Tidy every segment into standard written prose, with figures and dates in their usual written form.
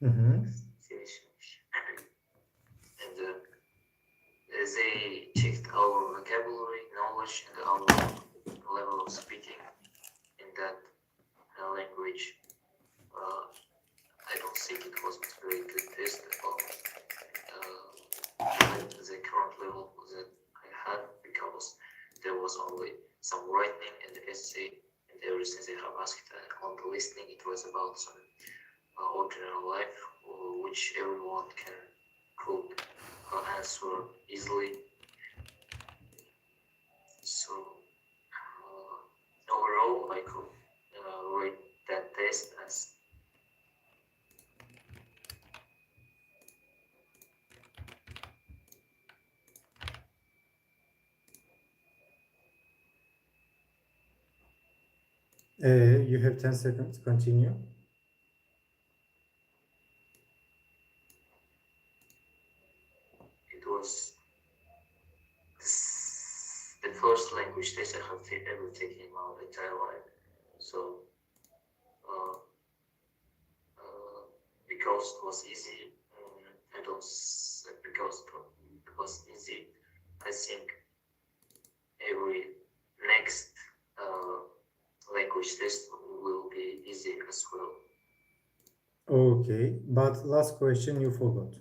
Mm-hmm. And they checked our vocabulary, knowledge, and our level of speaking in that language. I don't think it was a very good test about the current level that I had, because there was only some writing and essay and everything they have asked. On the listening, it was about some ordinary life, which everyone could answer easily. So overall, I could rate that test as You have 10 seconds. Continue. it was the first language test I have ever taken in my entire life. So because it was easy, I don't because it was easy, I think every next language test will be easy as well. Okay, but last question you forgot.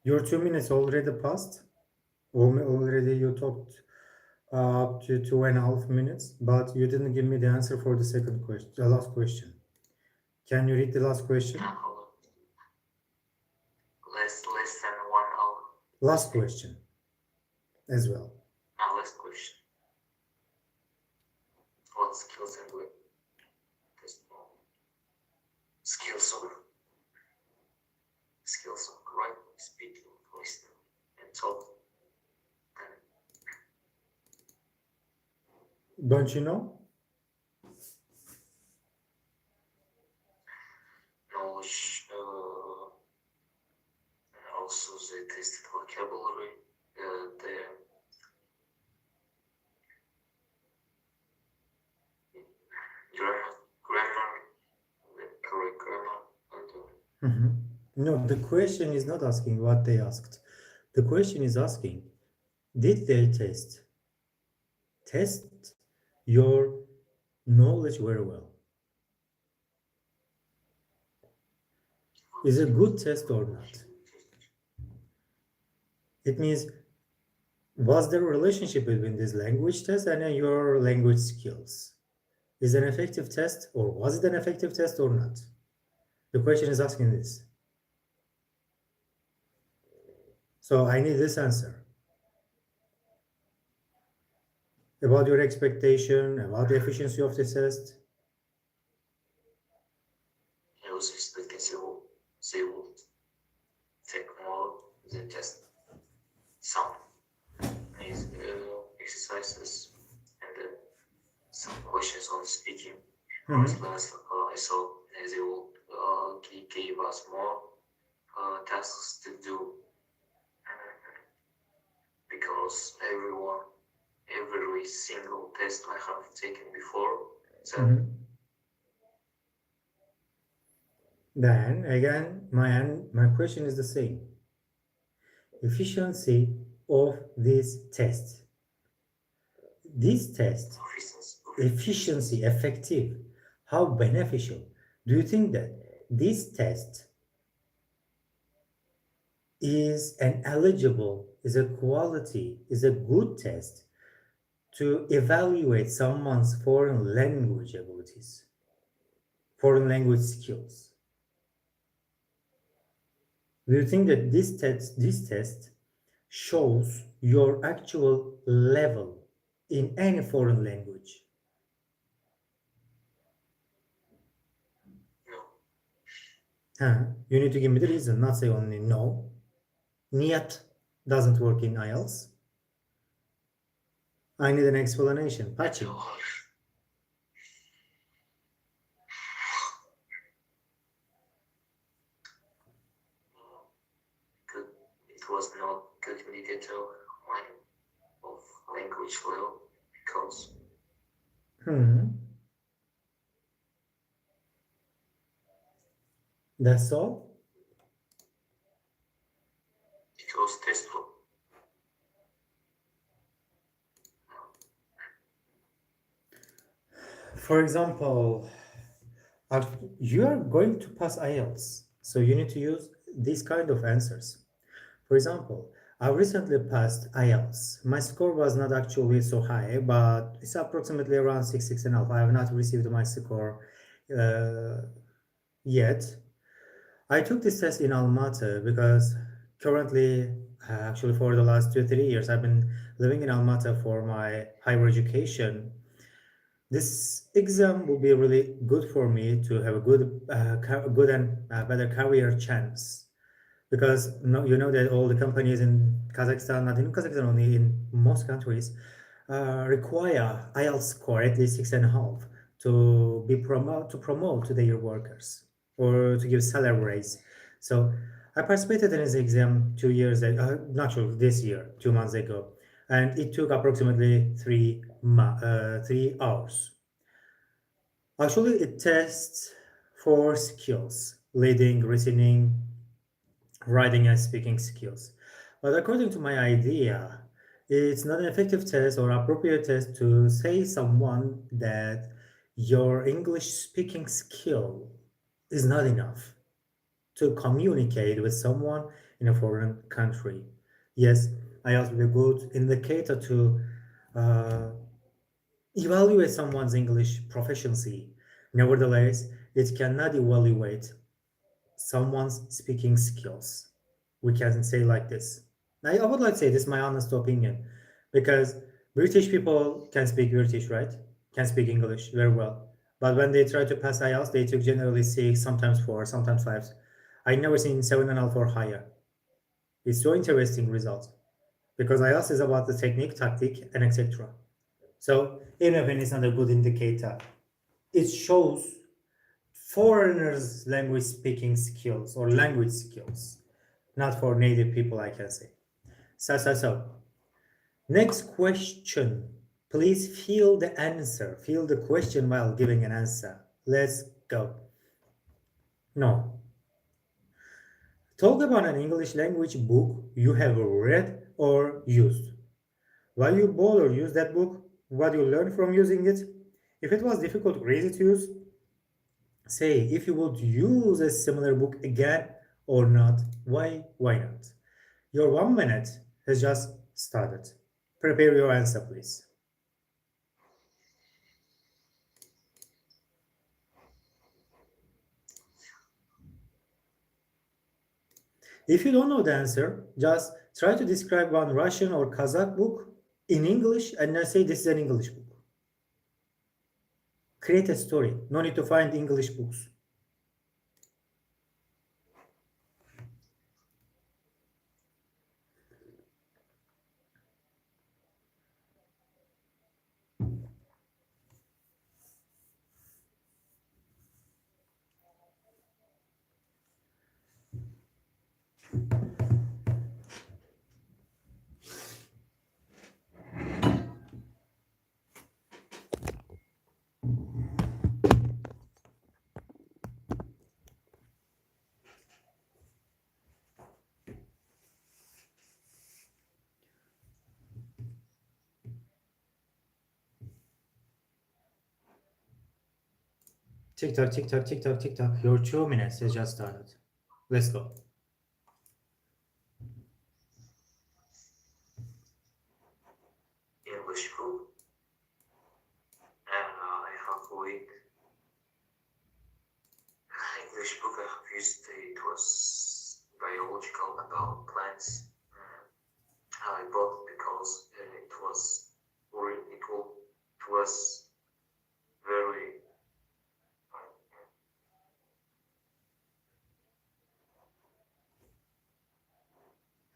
Your 2 minutes already passed. Already you talked up to 2.5 minutes, but you didn't give me the answer for the second question, the last question. Can you read the last question? Less than 1 hour. Last question as well. Last question. What skills and what skills of writing, speaking, listening, and talking. Don't you know? Knowledge, also they tested vocabulary, the grammar, the correct grammar, and No, the question is not asking what they asked. The question is asking, did they test your knowledge very well? Is it a good test or not? It means, was there a relationship between this language test and your language skills? Is it an effective test, or was it an effective test or not? The question is asking this. So I need this answer. About your expectation, about the efficiency of the test. I was expecting they would take more than just some exercises and some questions on speaking. Honestly, I thought they will give us more tasks to do, because every single test I have taken before. So Then again, my question is the same. Efficiency of this test. This test, efficiency, effective, how beneficial. Do you think that this test is an eligible, is a quality, is a good test to evaluate someone's foreign language abilities, foreign language skills? Do you think that this test shows your actual level in any foreign language? No. You need to give me the reason, not say only no. Niyat doesn't work in Ielts. I need an explanation. Pachi. It was not good indicator of language level, because That's all? For example, uh, you are going to pass IELTS, so you need to use these kind of answers. For example, I recently passed IELTS. My score was not actually so high, but it's approximately around 6.5. I have not received my score uh, yet. I took this test in Almaty because currently, actually for the last 2 3 years, I've been living in Almaty for my higher education. This exam will be really good for me to have a good and better career chance because no, you know that all the companies in Kazakhstan, not in Kazakhstan only, in most countries, require IELTS score at least 6.5 to promote to their workers or to give salary raise. So I participated in this exam 2 years ago, not sure this year, 2 months ago, and it took approximately 3 hours. Actually, it tests four skills: reading, listening, writing, and speaking skills. But according to my idea, it's not an effective test or appropriate test to say someone that your English speaking skill is not enough to communicate with someone in a foreign country. Yes, IELTS will be a good indicator to uh, evaluate someone's English proficiency. Nevertheless, it cannot evaluate someone's speaking skills. We can say like this. I would like to say this is my honest opinion because British people can speak British, right? Can speak English very well. But when they try to pass IELTS, they took generally six, sometimes four, sometimes five. I never seen 7.5 or higher. It's so interesting result because IELTS is about the technique, tactic, and etc. So even if it's not a good indicator, it shows foreigners' language speaking skills or language skills, not for native people, I can say. So. Next question. Please fill the answer. Fill the question while giving an answer. Let's go. No. Talk about an English language book you have read or used. Why you bought or use that book? What you learned from using it? If it was difficult or easy to use, say if you would use a similar book again or not. Why not? Your 1 minute has just started. Prepare your answer, please. If you don't know the answer, just try to describe one Russian or Kazakh book in English and then say this is an English book. Create a story. No need to find English books. Tick tock, tick tock, tick tock, tick tock. Your 2 minutes has just started. Let's go. English book, and I have read English book I have used. It was biological about plants. I bought it because it was very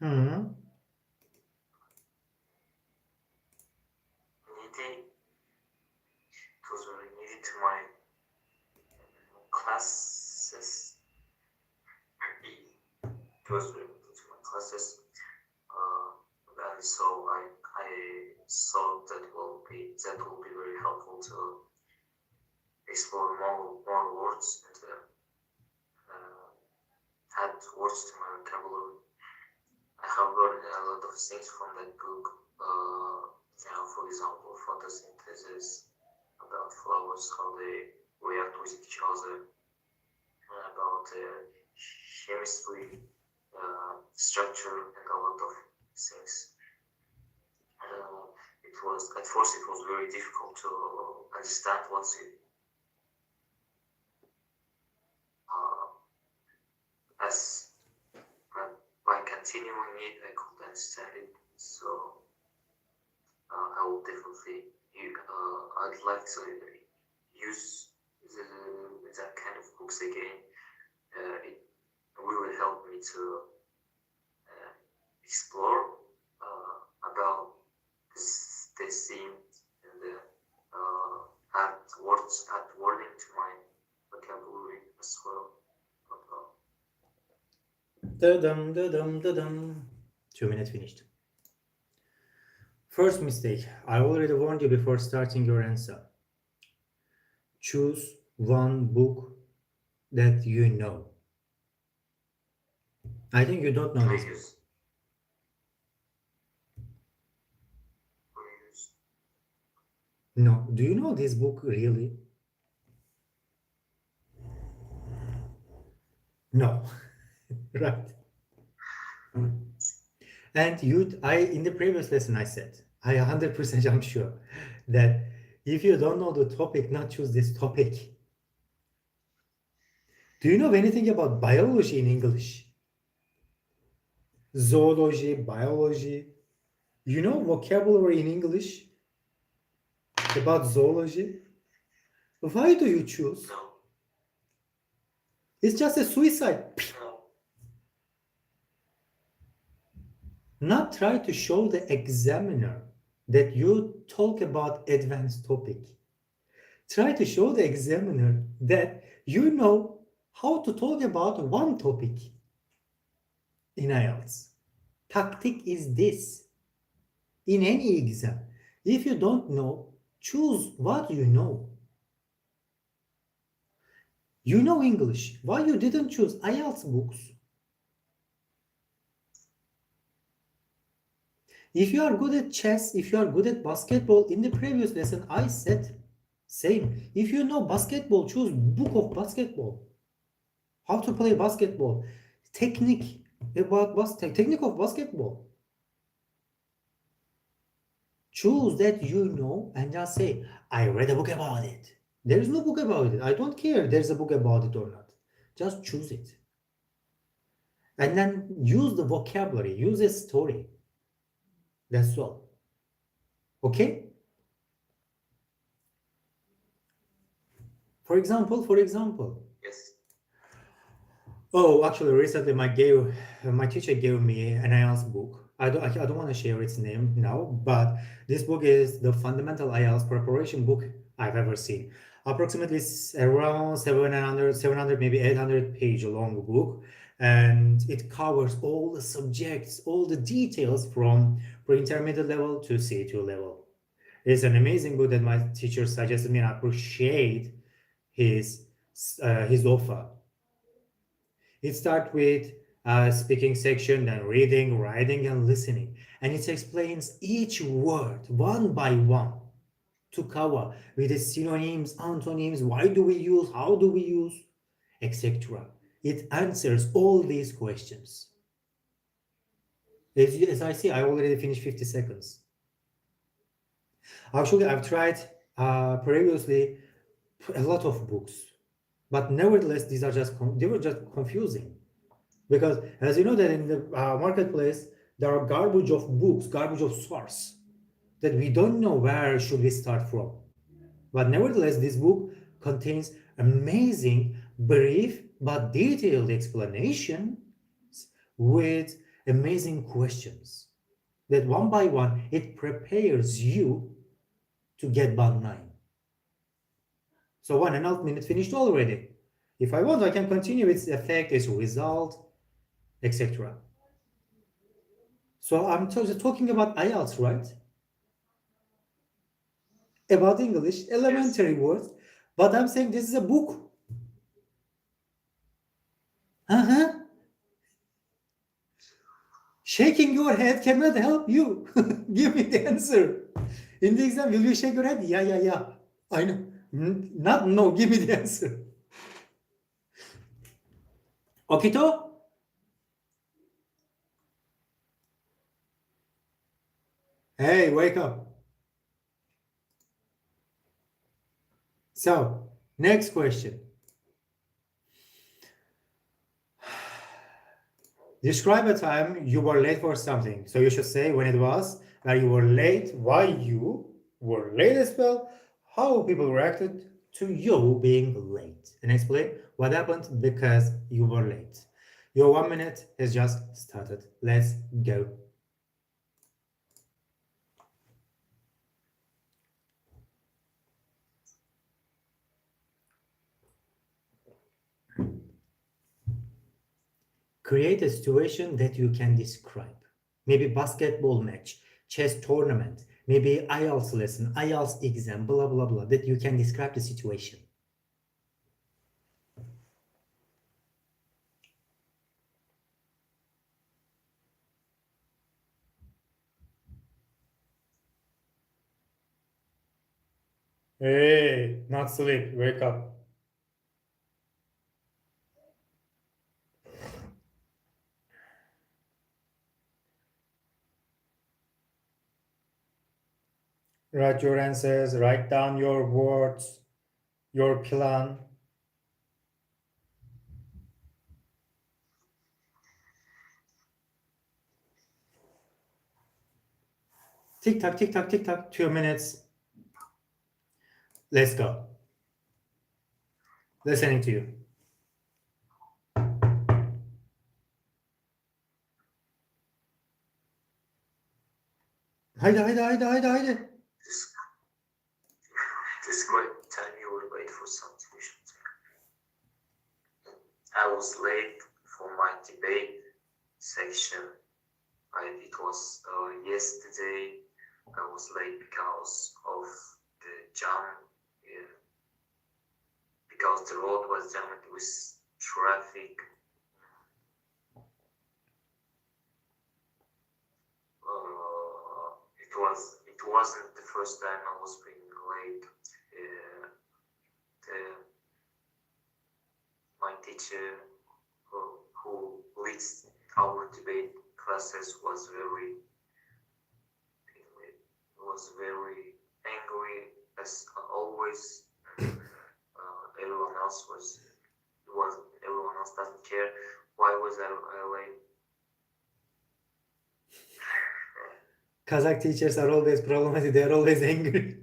Hmm. needy. It was very needed to my classes. It was very needed to my classes. And so I thought that will be very helpful to explore more words and add words to my vocabulary. I have learned a lot of things from that book. For example, photosynthesis, about flowers, how they react with each other, about chemistry, structure, and a lot of things. It was at first it was very difficult to understand what's it. As by continuing it, I could understand it. So I will definitely. I'd like to use that kind of books again. It will help me to explore about the scene and add wording to my vocabulary as well. Da-dum, da-dum, da-dum. 2 minutes finished. First mistake. I already warned you before starting your answer. Choose one book that you know. I think you don't know this book. No. Do you know this book really? No. Right. And in the previous lesson I said, I 100% I'm sure that if you don't know the topic, not choose this topic. Do you know anything about biology in English? Zoology, biology. You know vocabulary in English about zoology? Why do you choose? No. It's just a suicide. Not try to show the examiner that you talk about advanced topic. Try to show the examiner that you know how to talk about one topic in Ielts. Tactic is this. In any exam, if you don't know, choose what you know. You know English. Why you didn't choose Ielts books? If you are good at chess, if you are good at basketball, in the previous lesson I said same. If you know basketball, choose book of basketball. How to play basketball. Technique of basketball. Choose that you know and just say, I read a book about it. There is no book about it. I don't care if there's a book about it or not. Just choose it. And then use the vocabulary, use a story. That's all. Okay? For example. Yes. Oh, actually, recently my teacher gave me an IELTS book. I don't want to share its name now, but this book is the fundamental IELTS preparation book I've ever seen. Approximately around 700, maybe 800 page long book, and it covers all the subjects, all the details from pre-intermediate level to C2 level. It's an amazing book that my teacher suggested me, and I appreciate his offer. It starts with speaking section, then reading, writing, and listening. And it explains each word one by one to cover with the synonyms, antonyms, why do we use, how do we use, etc. It answers all these questions. As I see, I already finished 50 seconds. Actually, I've tried previously a lot of books, but nevertheless, they were just confusing. Because as you know that in the marketplace, there are garbage of books, garbage of source, that we don't know where should we start from. But nevertheless, this book contains amazing, brief, but detailed explanations with amazing questions that one by one, it prepares you to get band 9. So 1.5 minutes finished already. If I want, I can continue its effect, its result, etc. So I'm talking about IELTS, right? About English, elementary words, but I'm saying this is a book. Shaking your head cannot help you. Give me the answer. In the exam, will you shake your head? Yeah. I know. Not no, give me the answer. Okito? Hey, wake up. So, next question. Describe a time you were late for something. So you should say when it was, where you were late, why you were late as well, how people reacted to you being late, and explain what happened because you were late. Your 1 minute has just started. Let's go. Create a situation that you can describe. Maybe basketball match, chess tournament, maybe Ielts lesson, Ielts exam, blah, blah, blah, that you can describe the situation. Hey, not sleep, wake up. Write your answers, write down your words, your plan. Tick tock, tick tock, tick tock, 2 minutes. Let's go. Listening to you. Haydi. Describe the time you were late for something. I was late for my debate section. It was yesterday. I was late because of the jam. Yeah. Because the road was jammed with traffic. It wasn't the first time I was being late. My teacher who leads our debate classes was very angry as always. Everyone else doesn't care. Why was I late? Kazakh teachers are always problematic, they're always angry.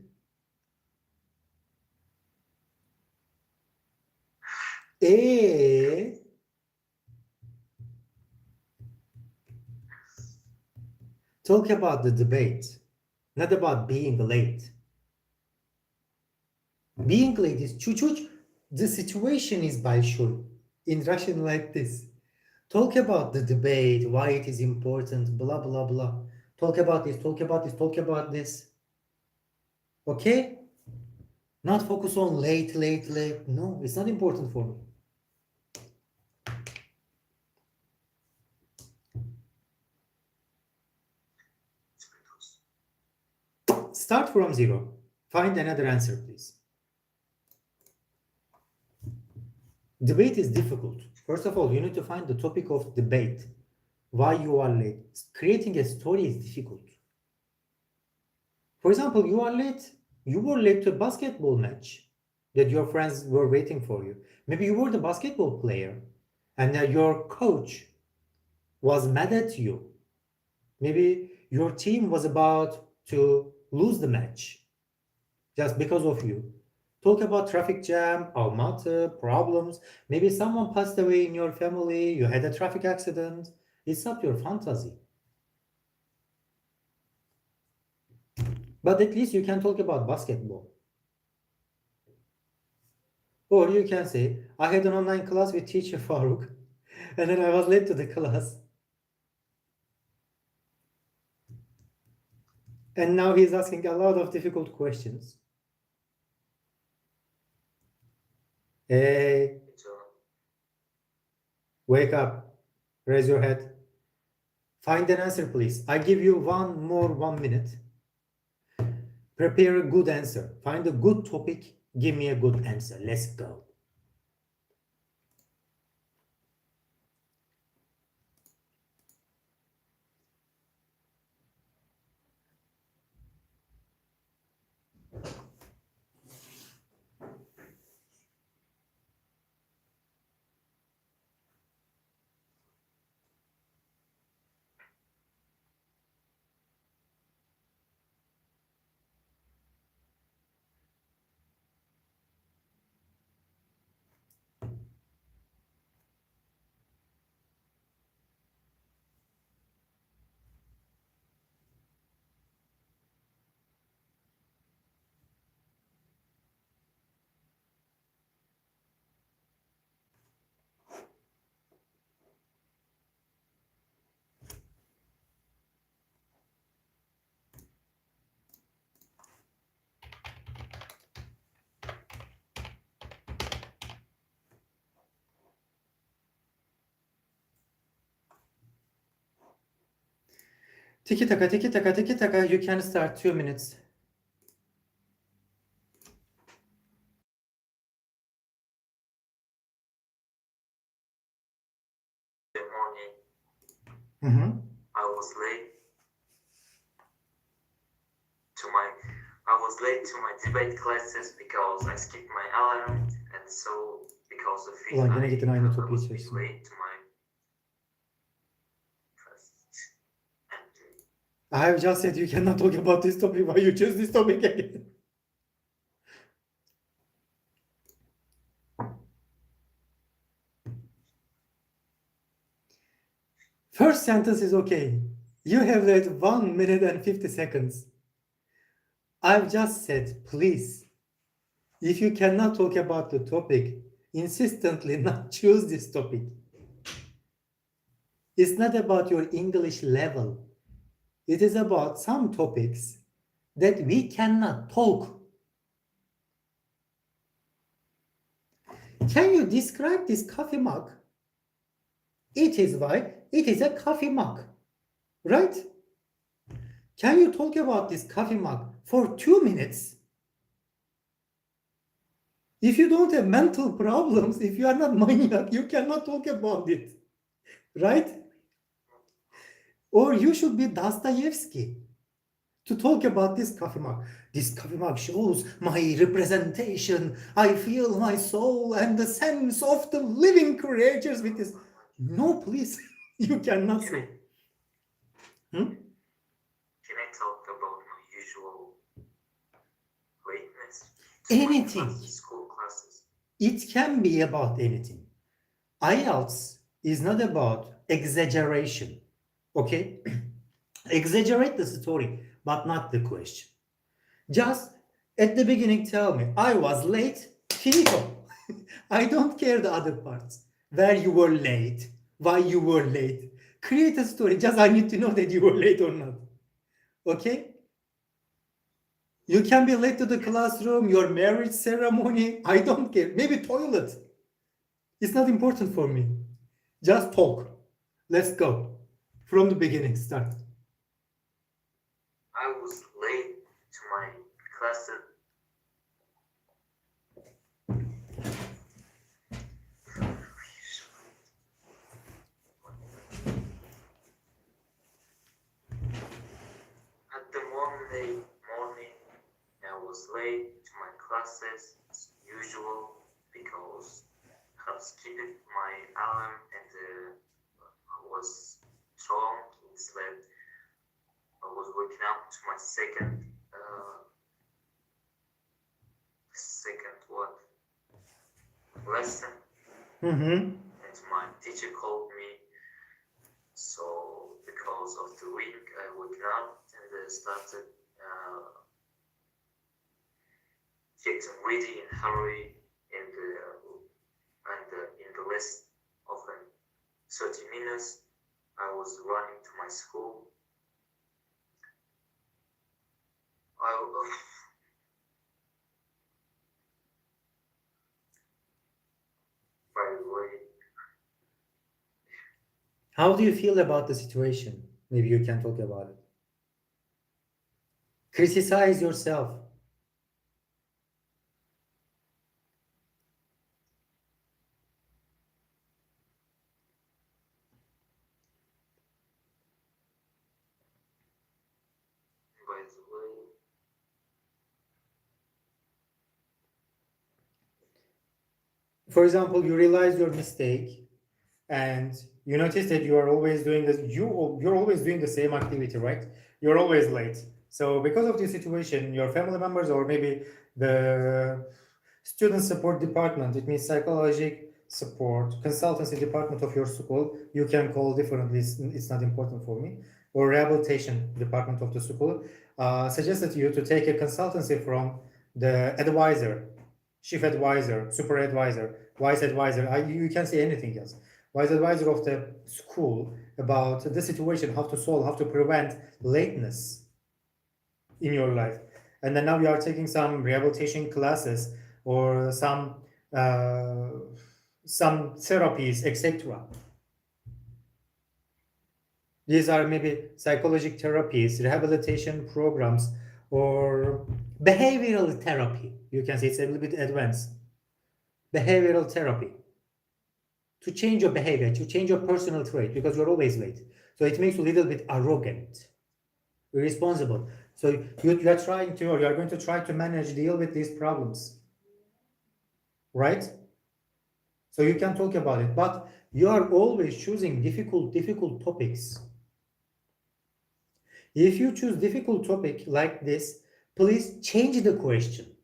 Talk about the debate, not about being late. Being late is chuchuch. The situation is большой. In Russian, like this. Talk about the debate, why it is important, blah, blah, blah. Talk about this, talk about this, talk about this. Okay? Not focus on late. No, it's not important for me. Start from zero. Find another answer, please. Debate is difficult. First of all, you need to find the topic of debate. Why you are late. Creating a story is difficult. For example, you are late. You were late to a basketball match that your friends were waiting for you. Maybe you were the basketball player and your coach was mad at you. Maybe your team was about to lose the match just because of you. Talk about traffic jam, Almaty, problems. Maybe someone passed away in your family, you had a traffic accident. It's not your fantasy. But at least you can talk about basketball. Or you can say, I had an online class with teacher Farooq, and then I was late to the class. And now he's asking a lot of difficult questions. Hey, wake up, raise your head. Find an answer, please. I give you 1 minute. Prepare a good answer. Find a good topic. Give me a good answer. Let's go. Tiki taka, tiki taka, tiki taka. You can start 2 minutes. The morning, Mm-hmm. I was late to my debate classes because I skipped my alarm, and so because of it, Ulan gene gittin aynı I topu was içiyorsun. late to my class. I have just said you cannot talk about this topic. Why you choose this topic again? First sentence is okay. You have left 1 minute and 50 seconds. I've just said, please, if you cannot talk about the topic, insistently not choose this topic. It's not about your English level. It is about some topics that we cannot talk. Can you describe this coffee mug? It is why it is a coffee mug, right? Can you talk about this coffee mug for 2 minutes? If you don't have mental problems, if you are not maniac, you cannot talk about it, right? Or you should be Dostoevsky to talk about this coffee mug. This coffee mug shows my representation. I feel my soul and the sense of the living creatures with this. No, please, you cannot say. Can I talk about my usual lateness to Anything. my school classes? It can be about anything. Ielts is not about exaggeration, okay? Exaggerate the story, but not the question. Just at the beginning tell me, I was late, finito. I don't care the other parts. Where you were late, why you were late. Create a story, just I need to know that you were late or not. Okay? You can be late to the classroom, your marriage ceremony, I don't care. Maybe toilet. It's not important for me. Just talk. Let's go. From the beginning, start. I was late to my classes. At the Monday morning, I was late to my classes as usual because I have skipped my alarm and I was strong in sleep. I was waking up to my second lesson, and my teacher called me. So because of the week, I woke up and started getting ready in hurry, and in the less of 30 minutes, I was running to my school. By the way, How do you feel about the situation? Maybe you can talk about it. Criticize yourself. By the way, For example, you realize your mistake and you notice that you are always doing this, you're always doing the same activity, right? You're always late. So because of this situation, your family members or maybe the student support department, it means psychological support, consultancy department of your school, you can call differently, it's not important for me, or rehabilitation department of the school, suggested you to take a consultancy from the advisor, chief advisor, super advisor, vice advisor, you can say anything else, vice advisor of the school about the situation, how to solve, how to prevent lateness in your life. And then now you are taking some rehabilitation classes or some therapies, etc. These are maybe psychological therapies, rehabilitation programs, or behavioral therapy. You can say it's a little bit advanced. Behavioral therapy. To change your behavior, to change your personal trait, because you're always late. So it makes you a little bit arrogant, irresponsible. So you are trying to, or you are going to try to deal with these problems, right? So you can talk about it, but you are always choosing difficult topics. If you choose difficult topic like this, please change the question.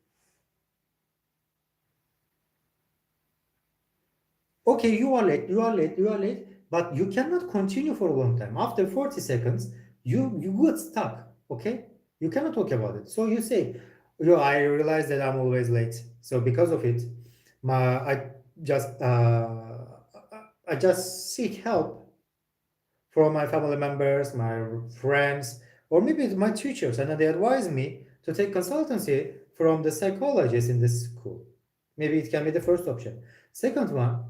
Okay, you are late, but you cannot continue for a long time. After 40 seconds, you got stuck, okay? You cannot talk about it. So you say, I realize that I'm always late. So because of it, I just seek help from my family members, my friends, or maybe my teachers, and they advise me to take consultancy from the psychologist in this school. Maybe it can be the first option. Second one,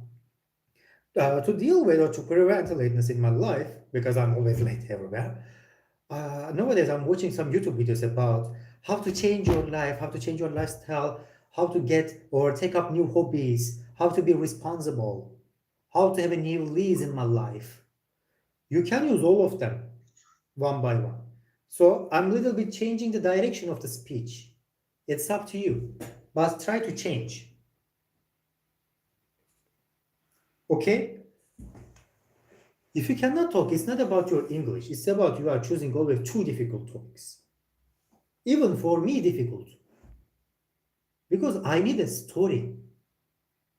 to deal with or to prevent lateness in my life, because I'm always late everywhere. Nowadays, I'm watching some YouTube videos about how to change your life, how to change your lifestyle, how to get or take up new hobbies, how to be responsible, how to have a new lease in my life. You can use all of them one by one. So I'm a little bit changing the direction of the speech. It's up to you, but try to change. Okay? If you cannot talk, it's not about your English. It's about you are choosing always too difficult topics. Even for me, difficult. Because I need a story.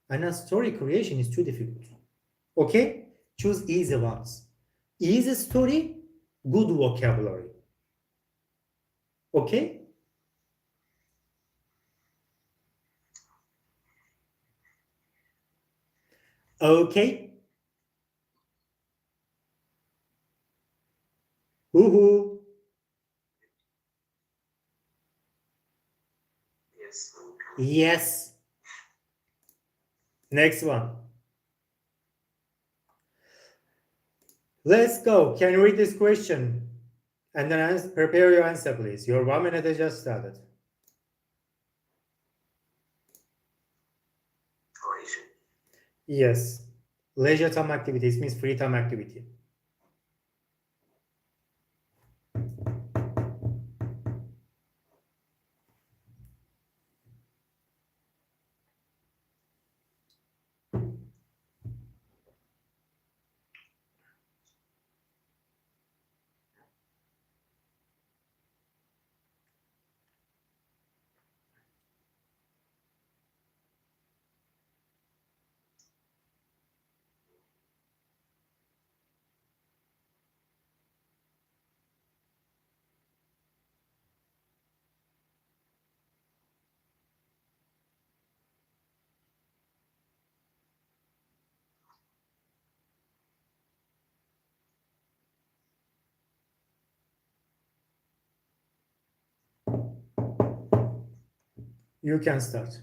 And a story creation is too difficult. Okay? Choose easy ones. Easy story, good vocabulary. Okay? Okay? Woohoo! yes. Yes. Next one. Let's go. Can you read this question? And then prepare your answer, please. Your 1 minute has just started. Leisure. Yes. Leisure time activities means free time activity. You can start.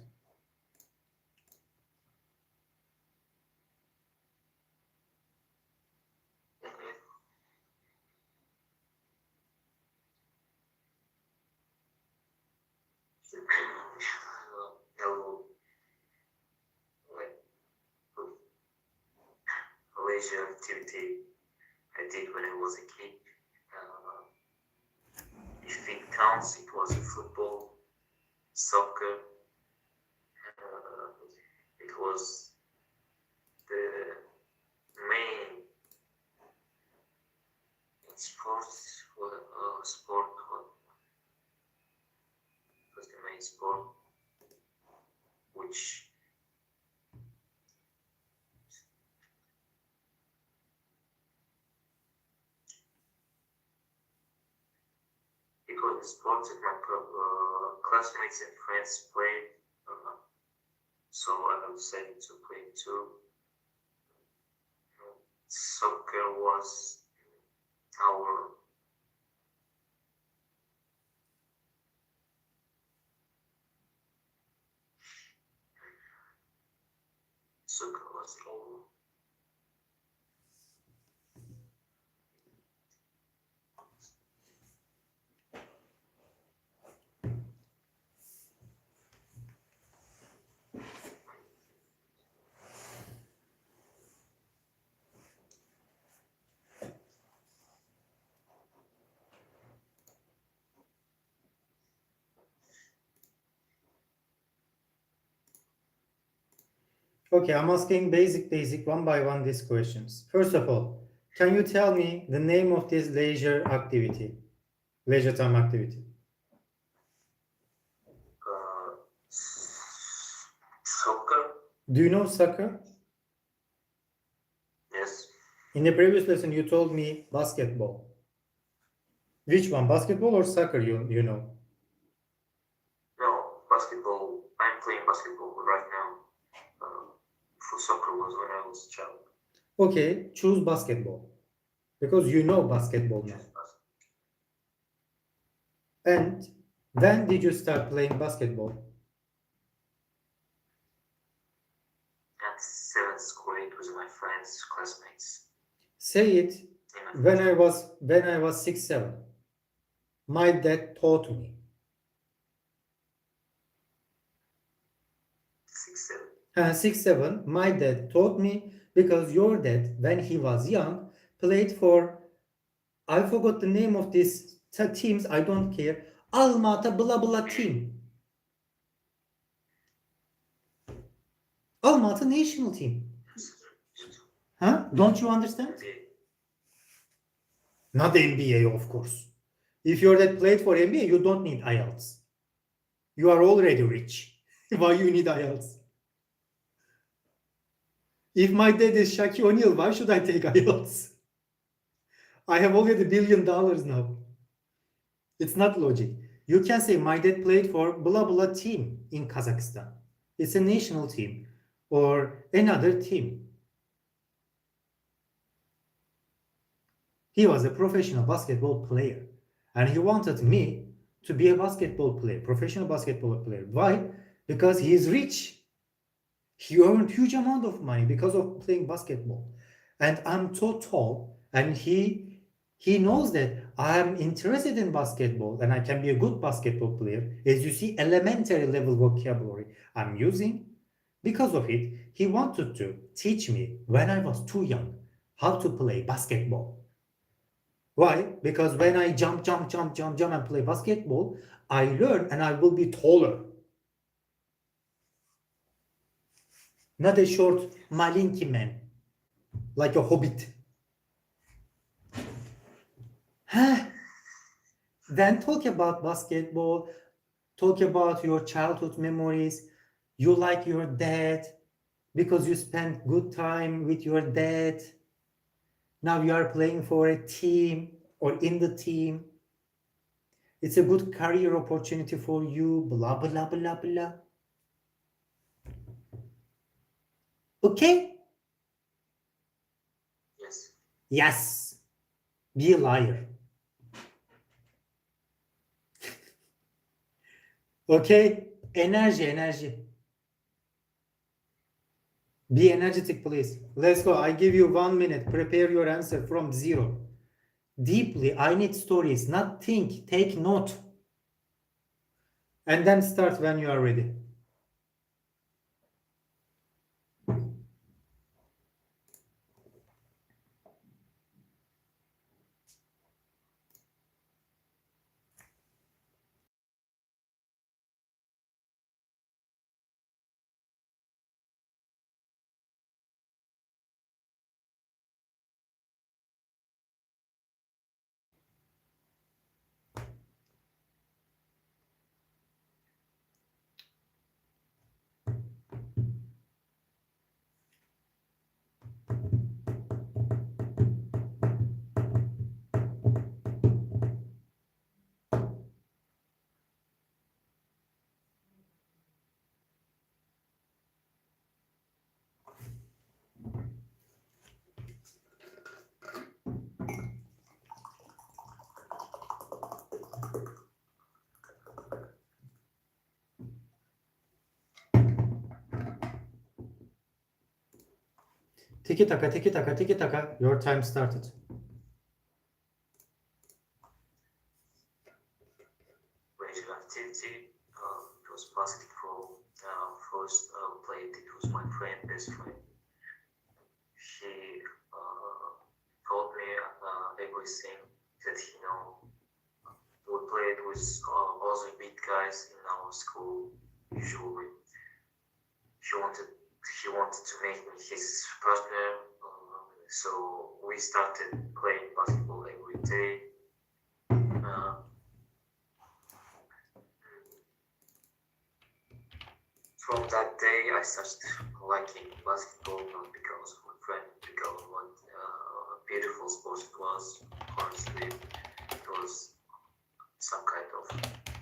Leisure activity I did when I was a kid. If it counts, it was football, soccer. It was the main sports. Sport was the main sport, which it was the sports that my classmates and friends played. So I decided to play too. Soccer was our all. Okay, I'm asking basic one by one these questions. First of all, can you tell me the name of this leisure time activity? Soccer. Do you know soccer? Yes. In the previous lesson, you told me basketball. Which one, basketball or soccer? You know? No, basketball. I'm playing basketball right now. For soccer was when I was a child. Okay, choose basketball because you know basketball now. And when did you start playing basketball? At 7th grade with my friends, classmates. Say it. When I was 6, 7, my dad taught me. 6, 7, my dad taught me because your dad, when he was young, played for, I forgot the name of these teams, I don't care, Almata blah blah team. Almata national team. Huh? Don't you understand? Not NBA, of course. If your dad played for NBA, you don't need Ielts. You are already rich. Why you need Ielts? If my dad is Shaquille O'Neal, why should I take Ielts? I have already $1 billion now. It's not logic. You can say my dad played for blah blah team in Kazakhstan. It's a national team or another team. He was a professional basketball player and he wanted me to be a basketball player, professional basketball player. Why? Because he is rich. He earned huge amount of money because of playing basketball. And I'm so tall and he knows that I'm interested in basketball and I can be a good basketball player. As you see, elementary level vocabulary I'm using. Because of it, he wanted to teach me when I was too young how to play basketball. Why? Because when I jump and play basketball, I learn and I will be taller. Not a short malinki man, like a hobbit. Then talk about basketball, talk about your childhood memories. You like your dad because you spent good time with your dad. Now you are playing for a team or in the team. It's a good career opportunity for you, blah, blah, blah, blah. Okay? Yes. Yes. Be a liar. Okay? Energy. Be energetic, please. Let's go. I give you 1 minute. Prepare your answer from 0. Deeply, I need stories, not think. Take note. And then start when you are ready. Tiki taka, tiki taka, tiki taka. Your time started. Major activity, it was basketball. First played it was my friend, best friend. He told me everything that he know. We played with other big guys in our school. Usually, he wanted to make me his partner. So we started playing basketball every day. From that day, I started liking basketball, not because of my friend, because of what beautiful sport it was. Honestly, it was some kind of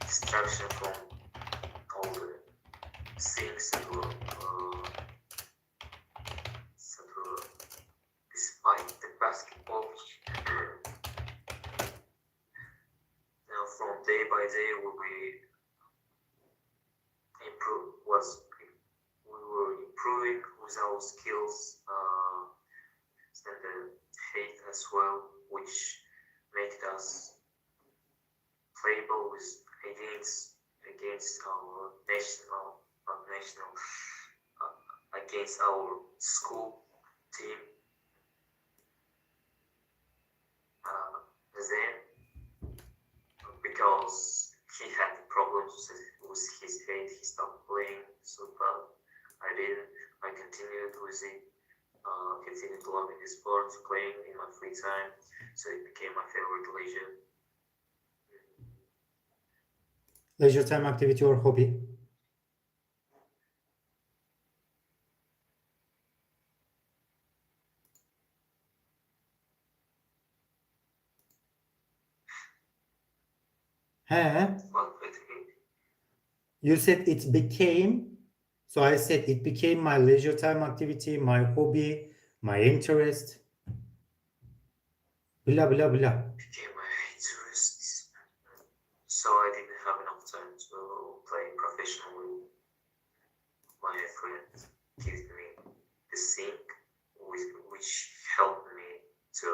distraction from all the things that were despite the basketball. Now, from day by day, we were improving with our skills and the hate as well, which made us playable against our against our school team. Then, because he had problems with his head, he stopped playing. So, but I didn't. I continued with it. Continued loving the sport, playing in my free time. So it became my favorite leisure. Leisure time activity or hobby? You said it became, so I said it became my leisure time activity, my hobby, my interest. Blah, blah, blah. Became my interest. So I didn't have enough time to play professionally. My friend gave me the sync, which helped me to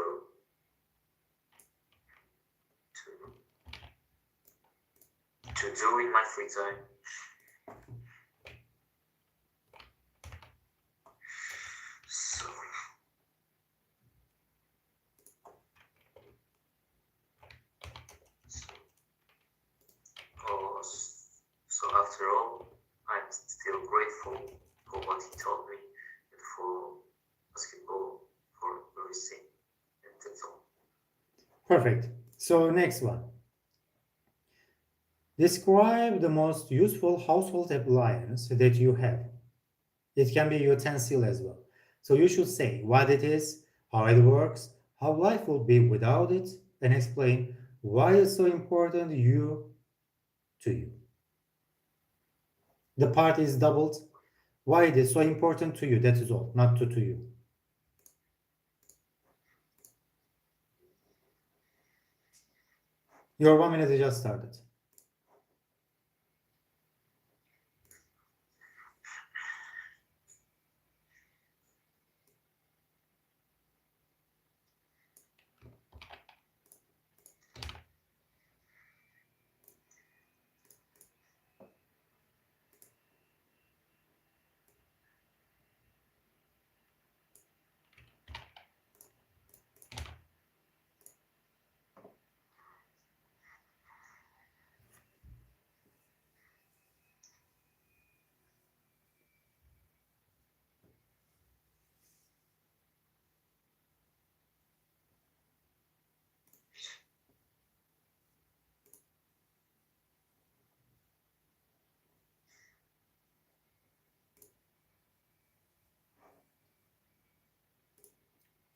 do in my free time. So after all, I'm still grateful for what he taught me and for basketball, for everything, and that's all. Perfect. So next one. Describe the most useful household appliance that you have. It can be utensil as well. So you should say what it is, how it works, how life will be without it, and explain why it's so important to you. The part is doubled. Why it is so important to you, that is all, not to you. Your 1 minute just started.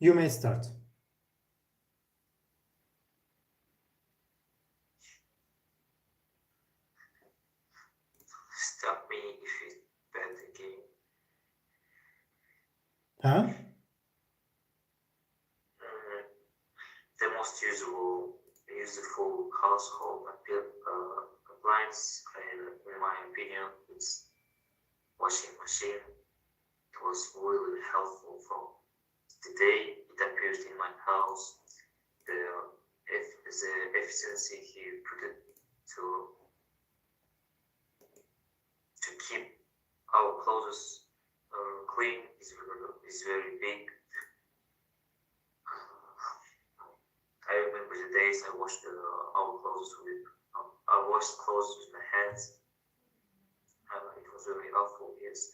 You may start. Stop me if it's bad again. Huh? The most useful household appliance, in my opinion, is washing machine. It was really helpful from the day it appeared in my house. The efficiency he put it to keep our clothes clean is very big. I remember the days I washed our clothes I washed clothes with my hands. It was very helpful. Yes.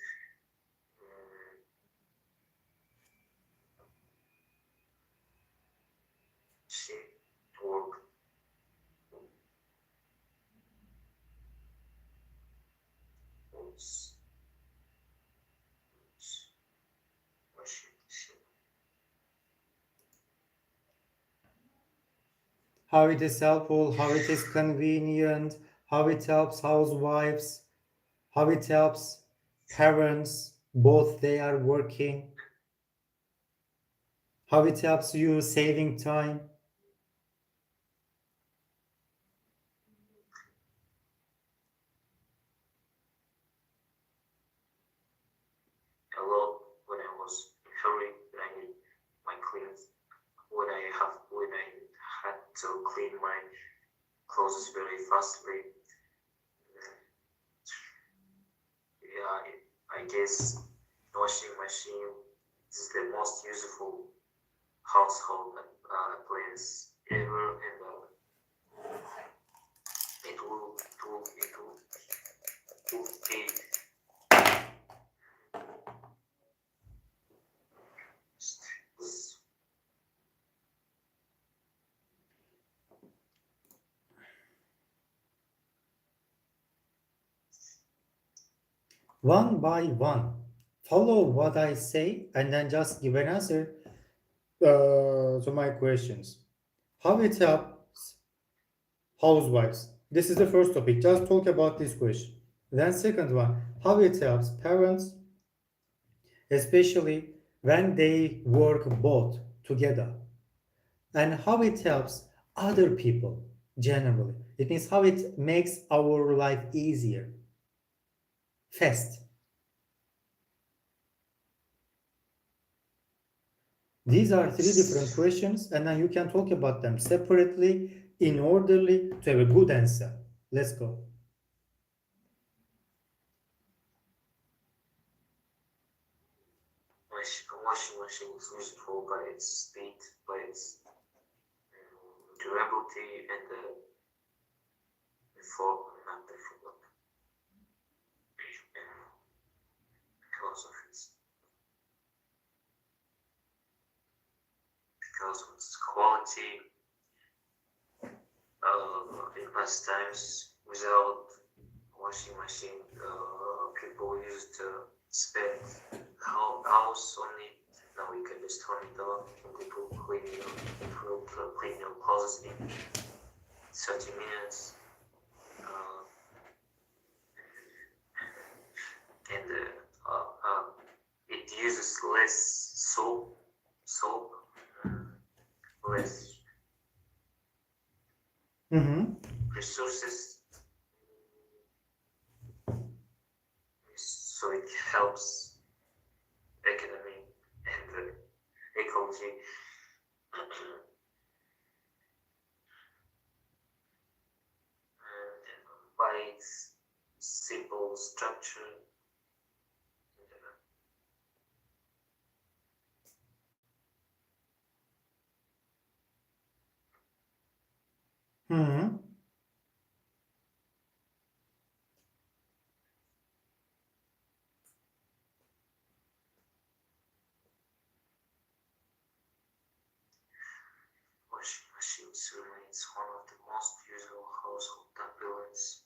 She worked. How it is helpful, how it is convenient, how it helps housewives, how it helps parents, both they are working, how it helps you saving time. A lot when I was in a hurry, when I need my cleans, when I had to clean my clothes very fastly. Yeah, I guess washing machine is the most useful household appliance ever, and it will be One by one, follow what I say and then just give an answer to my questions. How it helps housewives. This is the first topic. Just talk about this question. Then second one, how it helps parents, especially when they work both together. And how it helps other people generally. It means how it makes our life easier, fast. These are three different questions, and then you can talk about them separately, in orderly, to have a good answer. Let's go. washing machine is useful by its speed, by its durability, and because of its quality. In past times, without washing machine, people used to spend hours only. Now you can just turn it on and it will clean your clothes in 30 minutes. And it uses less soap, less resources, so it helps economy and ecology. And by its simple structure, washing machines remains one of the most useful household appliances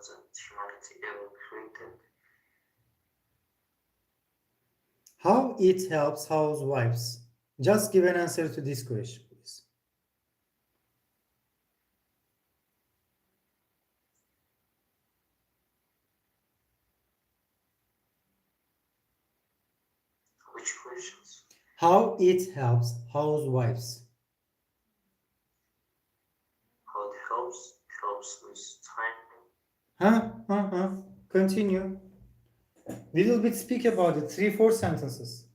that humanity ever created. How it helps housewives Just give an answer to this question, please. Which questions? How it helps housewives. How it helps? It helps with time. Continue. Little bit speak about it. 3-4 sentences.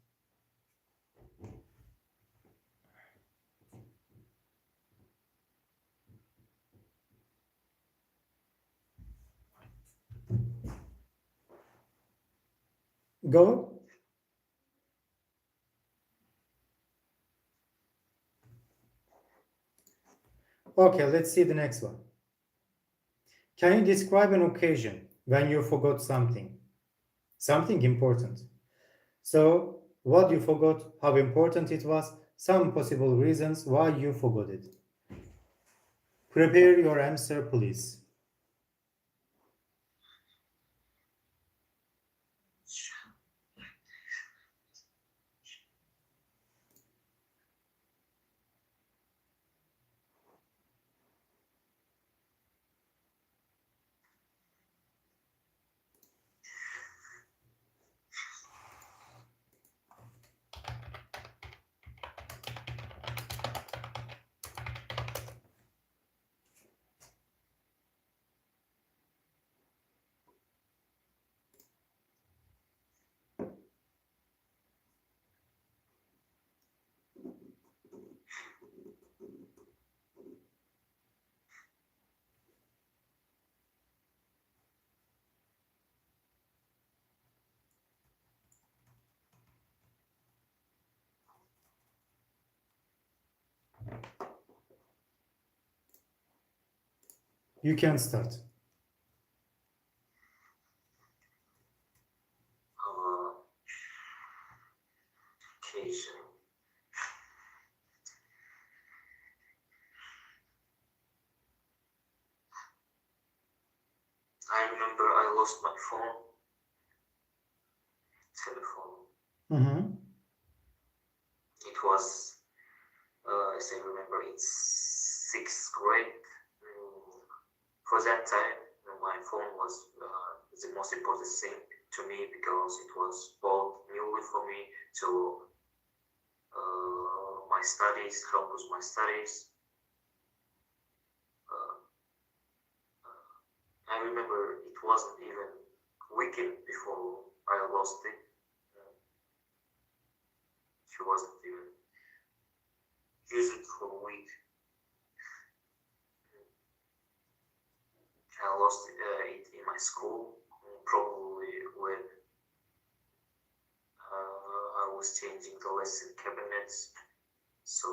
Go. Okay, let's see the next one. Can you describe an occasion when you forgot something? Something important. So, what you forgot, how important it was, some possible reasons why you forgot it. Prepare your answer, please. You can start. Occasion. I remember I lost my phone. Telephone. It was, as I remember, it's 6th grade. For that time, my phone was the most important thing to me because it was bought newly for me to my studies, help with my studies. I remember it wasn't even weekend before I lost it. She wasn't even used it for a week. I lost it in my school, probably when I was changing the lesson cabinets. So